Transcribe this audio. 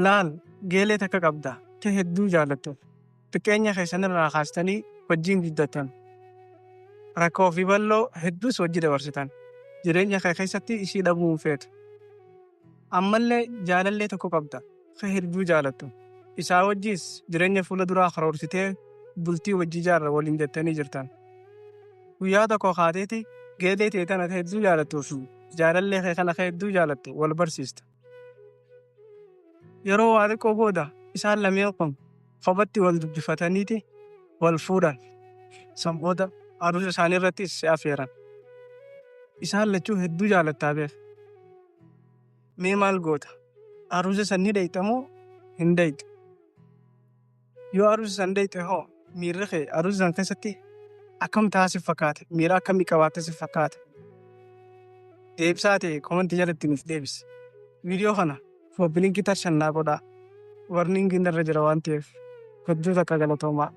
laal geelee takka qabda ta hedduu jaalattu xiqqeenya keessan irraa kaastanii wajjin guddatan rakkoo fi bal'oo hedduus wajji dabarsitan jireenya kee keessatti ishii dhabuu hin feetu. Ammallee jaalallee tokko qabda ka hedduu jaalattu isaa wajjiis jireenya fuula duraa karoorsitee bultii wajji jaarra waliin jettanii jirtan. Guyyaa tokko kaateeti geelee ta'e tana hedduu jaalattuu fi jaalallee kee kana hedduu jaalattu wal barsiista. Yeroo waa xiqqoo booda isaan lameen kun kophatti wal dubbifataniiti wal fuudhan. Sanboota aruusa isaanii irrattis si affeeran. Isaan lachuu hedduu jaalattaa beef. Mee maal goota? Aruusa san ni dheeyxamoo hin dheeyxu? Yoo aruusa san dheeyxe hoo miirri kee aruusa san keessatti akkam taasif fakkaate? Miira akkamii qabaatte si fakkaate? Deebisaa ta'e komantii jalatti nuuf deebisi. Viidiyoo kana fobbilinkii tarshannaa godhaa. Warniingiin irra jira waan ta'eef hedduu takka galatoomaa.